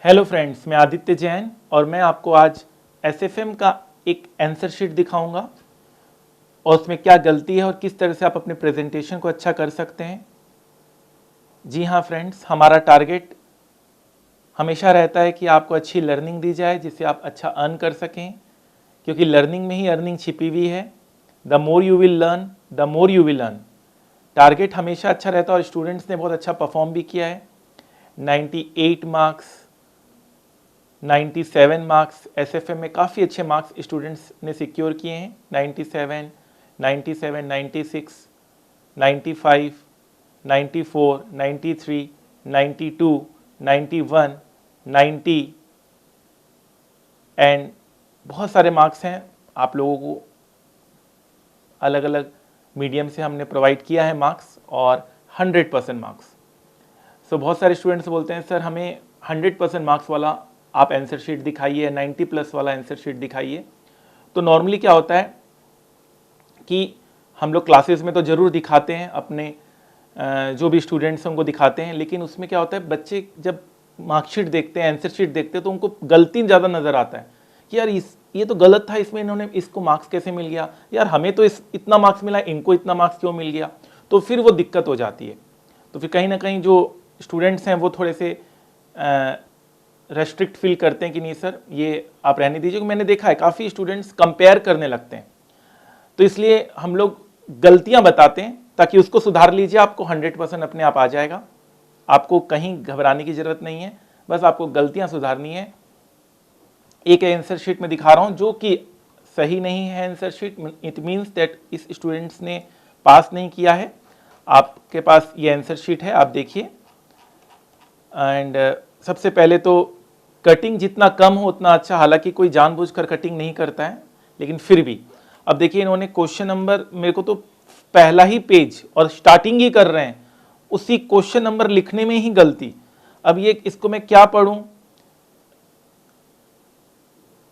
Hello friends, मैं आदित्य जैन और मैं आपको आज एसएफएम का एक आंसर शीट दिखाऊंगा और उसमें क्या गलती है और किस तरह से आप अपने प्रेजेंटेशन को अच्छा कर सकते हैं। जी हाँ फ्रेंड्स, हमारा टारगेट हमेशा रहता है कि आपको अच्छी लर्निंग दी जाए जिससे आप अच्छा अर्न कर सकें, क्योंकि लर्निंग में ही अर्निंग छिपी हुई है। The more you will learn the more you will earn. Target हमेशा अच्छा रहता है और स्टूडेंट्स ने बहुत अच्छा परफॉर्म भी किया है। 98 मार्क्स, 97 मार्क्स, एसएफएम में काफ़ी अच्छे मार्क्स स्टूडेंट्स ने सिक्योर किए हैं। 97, 97, 96, 95, 94, 93, 92, 91, 90 एंड बहुत सारे मार्क्स हैं। आप लोगों को अलग अलग मीडियम से हमने प्रोवाइड किया है मार्क्स और 100% मार्क्स। सो बहुत सारे स्टूडेंट्स बोलते हैं सर हमें 100% मार्क्स वाला आप आंसर शीट दिखाइए, 90+ वाला आंसर शीट दिखाइए। तो नॉर्मली क्या होता है कि हम लोग क्लासेस में तो ज़रूर दिखाते हैं, अपने जो भी स्टूडेंट्स हैं उनको दिखाते हैं, लेकिन उसमें क्या होता है बच्चे जब मार्कशीट देखते हैं, आंसर शीट देखते हैं तो उनको गलती ज़्यादा नज़र आता है कि यार ये तो गलत था, इसमें इन्होंने इसको मार्क्स कैसे मिल गया, यार हमें तो इतना मार्क्स मिला, इनको इतना मार्क्स क्यों मिल गया। तो फिर वो दिक्कत हो जाती है। तो फिर कहीं ना कहीं जो स्टूडेंट्स हैं वो थोड़े से रेस्ट्रिक्ट फील करते हैं कि नहीं सर ये आप रहने दीजिए। मैंने देखा है काफ़ी स्टूडेंट्स कंपेयर करने लगते हैं, तो इसलिए हम लोग गलतियां बताते हैं ताकि उसको सुधार लीजिए। आपको 100% अपने आप आ जाएगा, आपको कहीं घबराने की ज़रूरत नहीं है, बस आपको गलतियां सुधारनी है। एक आंसर शीट में दिखा रहा हूं जो कि सही नहीं है answer sheet, it means that इस स्टूडेंट्स ने पास नहीं किया है। आपके पास ये आंसर शीट है, आप देखिए। एंड सबसे पहले तो कटिंग जितना कम हो उतना अच्छा, हालांकि कोई जानबूझकर कटिंग नहीं करता है, लेकिन फिर भी अब देखिए इन्होंने क्वेश्चन नंबर, मेरे को तो पहला ही पेज और स्टार्टिंग ही कर रहे हैं, उसी क्वेश्चन नंबर लिखने में ही गलती। अब ये इसको मैं क्या पढ़ूं,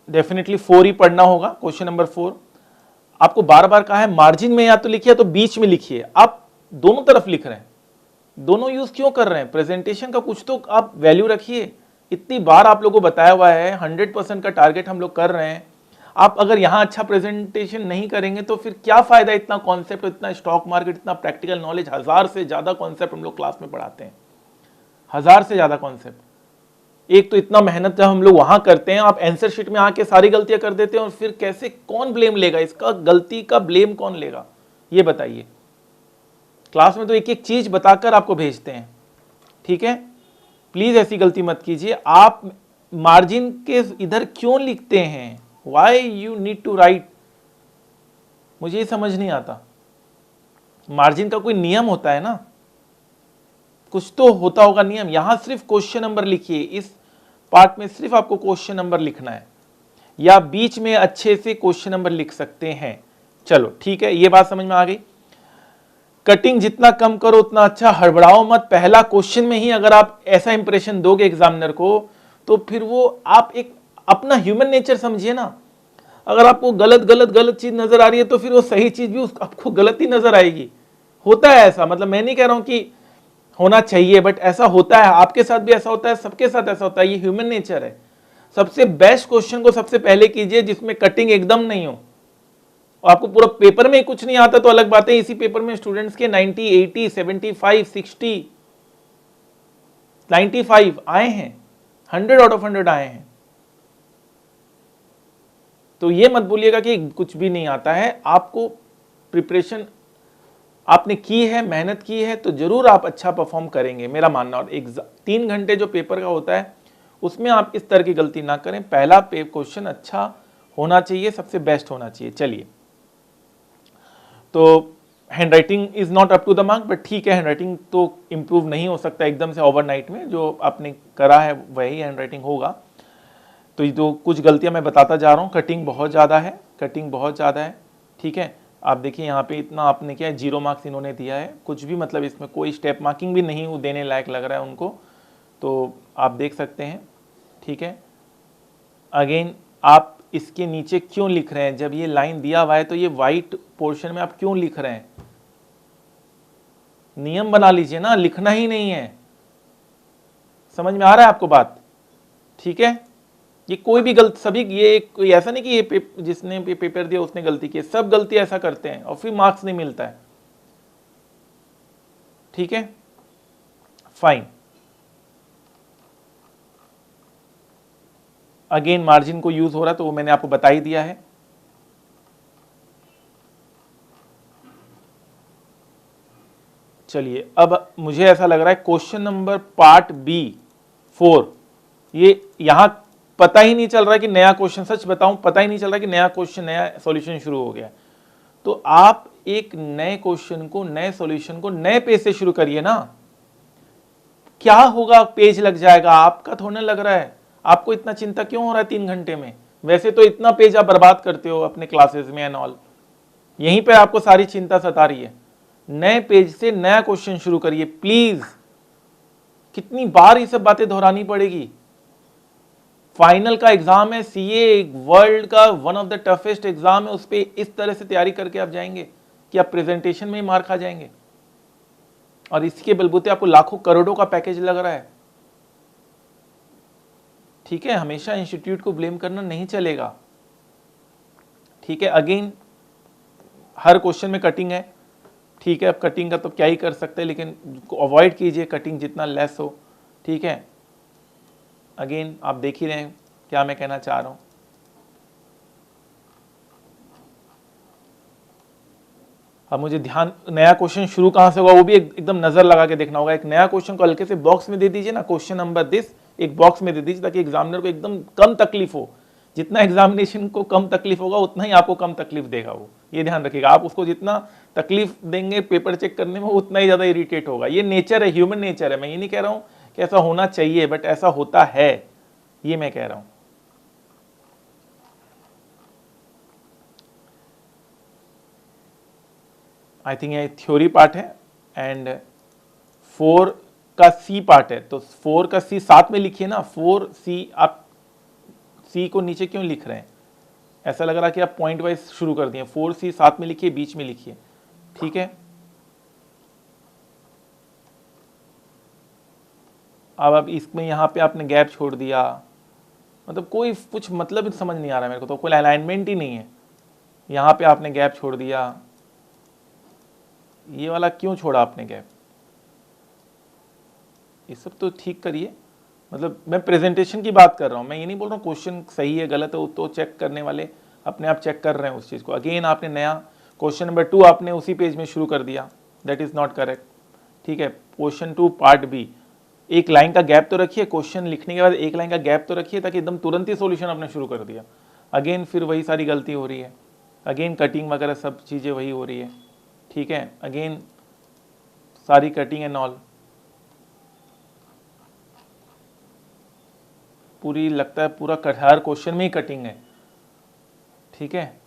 डेफिनेटली 4 ही पढ़ना होगा, क्वेश्चन नंबर 4। आपको बार बार कहा है मार्जिन में या तो लिखिए या तो बीच में लिखिए, आप दोनों तरफ लिख रहे हैं, दोनों यूज क्यों कर रहे हैं। प्रेजेंटेशन का कुछ तो आप वैल्यू रखिए। इतनी बार आप लोगों को बताया हुआ है 100% का टारगेट हम लोग कर रहे हैं, आप अगर यहां अच्छा प्रेजेंटेशन नहीं करेंगे तो फिर क्या फायदा। इतना कॉन्सेप्ट, इतना स्टॉक मार्केट, इतना प्रैक्टिकल नॉलेज, 1000 से ज्यादा कॉन्सेप्ट हम लोग क्लास में पढ़ाते हैं, 1000 से ज्यादा कॉन्सेप्ट। एक तो इतना मेहनत जब हम लोग वहां करते हैं, आप आंसर शीट में आके सारी गलतियां कर देते हैं और फिर कैसे, कौन ब्लेम लेगा इसका, गलती का ब्लेम कौन लेगा ये बताइए। क्लास में तो एक एक चीज बताकर आपको भेजते हैं, ठीक है। प्लीज ऐसी गलती मत कीजिए। आप मार्जिन के इधर क्यों लिखते हैं, why you need to write, मुझे ये समझ नहीं आता। मार्जिन का कोई नियम होता है ना, कुछ तो होता होगा नियम। यहां सिर्फ क्वेश्चन नंबर लिखिए, इस पार्ट में सिर्फ आपको क्वेश्चन नंबर लिखना है, या बीच में अच्छे से क्वेश्चन नंबर लिख सकते हैं। चलो ठीक है, ये बात समझ में आ गई। कटिंग जितना कम करो उतना अच्छा, हड़बड़ाओ मत। पहला क्वेश्चन में ही अगर आप ऐसा इंप्रेशन दोगे एग्जामिनर को, तो फिर वो आप एक अपना ह्यूमन नेचर समझिए ना। अगर आपको गलत गलत गलत चीज नजर आ रही है तो फिर वो सही चीज भी आपको गलत ही नजर आएगी। होता है ऐसा, मतलब मैं नहीं कह रहा हूं कि होना चाहिए, बट ऐसा होता है, आपके साथ भी ऐसा होता है, सबके साथ ऐसा होता है, ये ह्यूमन नेचर है। सबसे बेस्ट क्वेश्चन को सबसे पहले कीजिए जिसमें कटिंग एकदम नहीं हो। आपको पूरा पेपर में कुछ नहीं आता तो अलग बात है, इसी पेपर में स्टूडेंट्स के 90, 80, 75, 60, 95 आए हैं, 100 आउट ऑफ 100 आए हैं। तो ये मत बोलिएगा कि कुछ भी नहीं आता है। आपको प्रिपरेशन आपने की है, मेहनत की है, तो जरूर आप अच्छा परफॉर्म करेंगे, मेरा मानना। और 3 घंटे जो पेपर का होता है उसमें आप इस तरह की गलती ना करें। पहला क्वेश्चन अच्छा होना चाहिए, सबसे बेस्ट होना चाहिए। चलिए, तो handwriting is not up to the mark, but ठीक है, हैंड राइटिंग तो इम्प्रूव नहीं हो सकता एकदम से ओवरनाइट में। जो आपने करा है वही हैंड राइटिंग होगा। तो ये तो कुछ गलतियां मैं बताता जा रहा हूँ। कटिंग बहुत ज़्यादा है, कटिंग बहुत ज़्यादा है, ठीक है। आप देखिए यहाँ पे इतना आपने क्या है, 0 मार्क्स इन्होंने दिया है, कुछ भी मतलब इसमें कोई स्टेप मार्किंग भी नहीं देने लायक लग रहा है उनको, तो आप देख सकते हैं, ठीक है। अगेन आप इसके नीचे क्यों लिख रहे हैं, जब ये लाइन दिया हुआ है तो ये वाइट पोर्शन में आप क्यों लिख रहे हैं। नियम बना लीजिए ना, लिखना ही नहीं है। समझ में आ रहा है आपको बात। ठीक है, ये कोई भी गलत, सभी ये कोई ऐसा नहीं कि ये जिसने पेपर दिया उसने गलती की, सब गलती ऐसा करते हैं और फिर मार्क्स नहीं मिलता है। ठीक है, फाइन। अगेन मार्जिन को यूज हो रहा है तो वो मैंने आपको बता ही दिया है। चलिए, अब मुझे ऐसा लग रहा है क्वेश्चन नंबर पार्ट बी 4, ये यहां पता ही नहीं चल रहा है कि नया क्वेश्चन, सच बताऊं पता ही नहीं चल रहा कि नया क्वेश्चन, नया सॉल्यूशन शुरू हो गया। तो आप एक नए क्वेश्चन को, नए सॉल्यूशन को नए पेज से शुरू करिए ना। क्या होगा, पेज लग जाएगा, आपका थोड़ा लग रहा है। आपको इतना चिंता क्यों हो रहा है 3 घंटे में? वैसे तो इतना पेज आप बर्बाद करते हो अपने क्लासेस में एंड ऑल, यहीं पे आपको सारी चिंता सता रही है। नए पेज से नया क्वेश्चन शुरू करिए प्लीज। कितनी बार ये सब बातें दोहरानी पड़ेगी? फाइनल का एग्जाम है, सीए वर्ल्ड का one of the toughest exam है, उस पर इस तरह से तैयारी करके आप जाएंगे कि आप प्रेजेंटेशन में ही मार खा जाएंगे, और इसके बलबूते आपको लाखों करोड़ों का पैकेज लग रहा है। ठीक है, हमेशा इंस्टीट्यूट को ब्लेम करना नहीं चलेगा। ठीक है, अगेन हर क्वेश्चन में कटिंग है। ठीक है, अब कटिंग का तो क्या ही कर सकते हैं, लेकिन अवॉइड कीजिए कटिंग जितना लेस हो। ठीक है, अगेन आप देख ही रहे हैं क्या मैं कहना चाह रहा हूं। अब मुझे ध्यान, नया क्वेश्चन शुरू कहां से होगा वो भी एकदम नजर लगा के देखना होगा। एक नया क्वेश्चन को हल्के से बॉक्स में दे दीजिए ना, क्वेश्चन नंबर दिस एक बॉक्स में दे दीजिए ताकि एग्जामिनर को एकदम कम तकलीफ हो। जितना एग्जामिनेशन को कम तकलीफ होगा उतना ही आपको कम तकलीफ देगा वो, ये ध्यान रखिएगा। आप उसको जितना तकलीफ देंगे पेपर चेक करने में उतना ही ज्यादा इरिटेट होगा। ये नेचर है, ह्यूमन नेचर है। मैं ये नहीं कह रहा हूं कि ऐसा होना चाहिए, बट ऐसा होता है, ये मैं कह रहा हूं। आई थिंक ये थ्योरी पार्ट है एंड 4 का सी पार्ट है, तो 4 का सी साथ में लिखिए ना। 4C, आप सी को नीचे क्यों लिख रहे हैं? ऐसा लग रहा कि आप पॉइंट वाइज शुरू कर दिए। 4C साथ में लिखिए, बीच में लिखिए। ठीक है, अब इसमें यहां पे आपने गैप छोड़ दिया, मतलब कोई कुछ मतलब समझ नहीं आ रहा मेरे को, तो कोई अलाइनमेंट ही नहीं है। यहां पे आपने गैप छोड़ दिया, ये वाला क्यों छोड़ा आपने गैप? ये सब तो ठीक करिए। मतलब मैं प्रेजेंटेशन की बात कर रहा हूं, मैं ये नहीं बोल रहा हूं क्वेश्चन सही है गलत है, तो चेक करने वाले अपने आप चेक कर रहे हैं उस चीज को। अगेन आपने नया क्वेश्चन नंबर 2 आपने उसी पेज में शुरू कर दिया, दैट इज नॉट करेक्ट। ठीक है, क्वेश्चन 2 पार्ट बी, एक लाइन का गैप तो रखिए, क्वेश्चन लिखने के बाद एक लाइन का गैप तो रखिए ताकि एकदम तुरंत ही सॉल्यूशन आपने शुरू कर दिया। अगेन फिर वही सारी गलती हो रही है, अगेन कटिंग वगैरह सब चीज़ें वही हो रही है। ठीक है, अगेन सारी कटिंग एंड ऑल, पूरी लगता है पूरा हर क्वेश्चन में ही कटिंग है। ठीक है,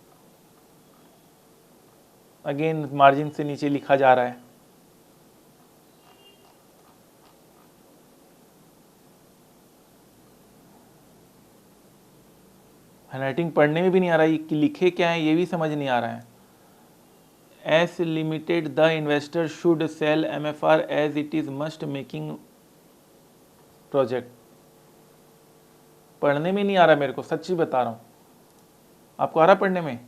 अगेन मार्जिन से नीचे लिखा जा रहा है। हैंडराइटिंग पढ़ने में भी नहीं आ रहा है कि लिखे क्या है, ये भी समझ नहीं आ रहा है। As limited the investor should sell MFR as it is must making project. पढ़ने में नहीं आ रहा मेरे को, सच्ची बता रहा हूं। आपको आ रहा पढ़ने में?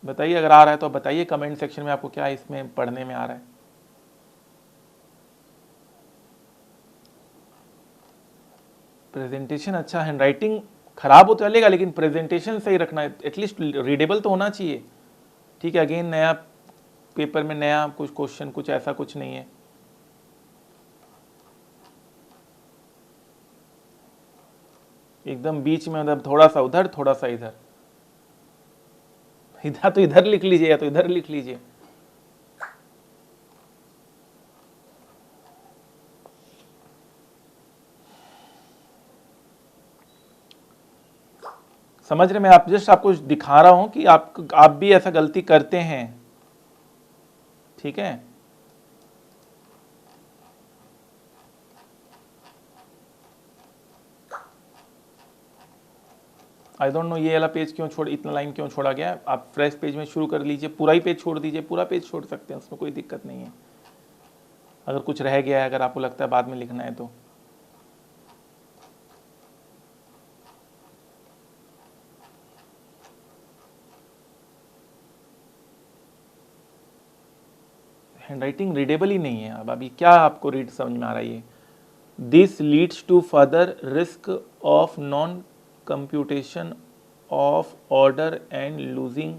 बताइए, अगर आ रहा है तो बताइए कमेंट सेक्शन में आपको क्या इसमें पढ़ने में आ रहा है। प्रेजेंटेशन अच्छा, हैंडराइटिंग खराब हो चलेगा लेकिन प्रेजेंटेशन सही रखना है, एटलीस्ट रीडेबल तो होना चाहिए। ठीक है, अगेन नया पेपर में नया कुछ क्वेश्चन, कुछ ऐसा कुछ नहीं है। एकदम बीच में, मतलब थोड़ा सा उधर थोड़ा सा इधर, इधर तो इधर लिख लीजिए या तो इधर लिख लीजिए। समझ रहे? मैं आप जस्ट आपको दिखा रहा हूं कि आप भी ऐसा गलती करते हैं। ठीक है, आई डोंट नो ये वाला पेज क्यों छोड़, इतना लाइन क्यों छोड़ा गया। आप फ्रेश पेज में शुरू कर लीजिए, पूरा ही पेज छोड़ दीजिए, पूरा पेज छोड़ सकते हैं, उसमें कोई दिक्कत नहीं है। अगर कुछ रह गया है, अगर आपको लगता है बाद में लिखना है तो। हैंडराइटिंग रीडेबल ही नहीं है। अब अभी क्या आपको रीड समझ में आ रहा है? This leads to further risk of non computation of order and losing.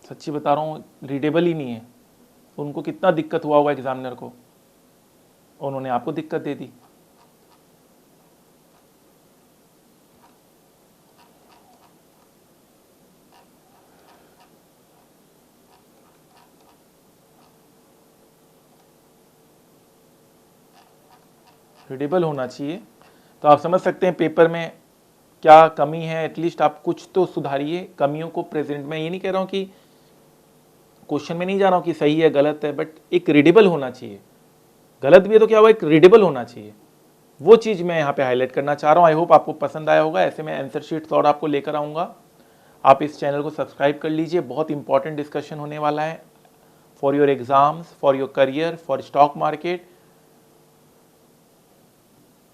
सच्ची बता रहा हूँ, रीडेबल ही नहीं है। उनको कितना दिक्कत हुआ होगा एग्जामिनर को, उन्होंने आपको दिक्कत दे दी। रीडेबल होना चाहिए। तो आप समझ सकते हैं पेपर में क्या कमी है। एटलीस्ट आप कुछ तो सुधारिए कमियों को प्रेजेंट में। ये नहीं कह रहा हूं कि क्वेश्चन में नहीं जा रहा हूं कि सही है गलत है, बट एक रीडेबल होना चाहिए। गलत भी है तो क्या हुआ, एक रीडेबल होना चाहिए। वो चीज़ मैं यहाँ पे हाईलाइट करना चाह रहा हूँ। आई होप आपको पसंद आया होगा। ऐसे मैं आंसर शीट्स और आपको लेकर आऊँगा। आप इस चैनल को सब्सक्राइब कर लीजिए। बहुत इंपॉर्टेंट डिस्कशन होने वाला है for your exams, for your career, for stock market.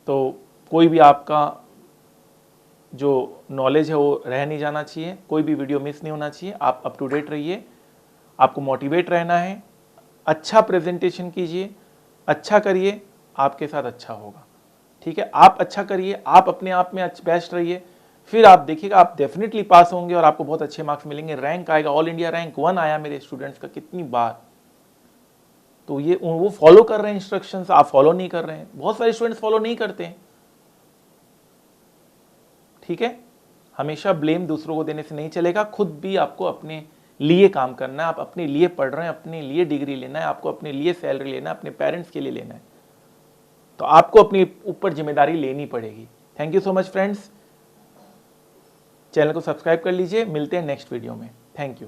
तो कोई भी आपका जो नॉलेज है वो रह नहीं जाना चाहिए, कोई भी वीडियो मिस नहीं होना चाहिए। आप अप टू डेट रहिए, आपको मोटिवेट रहना है, अच्छा प्रेजेंटेशन कीजिए, अच्छा करिए, आपके साथ अच्छा होगा। ठीक है, आप अच्छा करिए, आप अपने आप में बेस्ट रहिए, फिर आप देखिएगा आप डेफिनेटली पास होंगे और आपको बहुत अच्छे मार्क्स मिलेंगे। रैंक आएगा, ऑल इंडिया रैंक 1 आया मेरे स्टूडेंट्स का कितनी बार। तो ये वो फॉलो कर रहे हैं इंस्ट्रक्शंस, आप फॉलो नहीं कर रहे हैं। बहुत सारे स्टूडेंट्स फॉलो नहीं करते हैं। ठीक है, हमेशा ब्लेम दूसरों को देने से नहीं चलेगा। खुद भी आपको अपने लिए काम करना है। आप अपने लिए पढ़ रहे हैं, अपने लिए डिग्री लेना है, आपको अपने लिए सैलरी लेना है, अपने पेरेंट्स के लिए लेना है। तो आपको अपनी ऊपर जिम्मेदारी लेनी पड़ेगी। Thank you so much friends. Channel को सब्सक्राइब कर लीजिए। मिलते हैं नेक्स्ट वीडियो में। Thank you.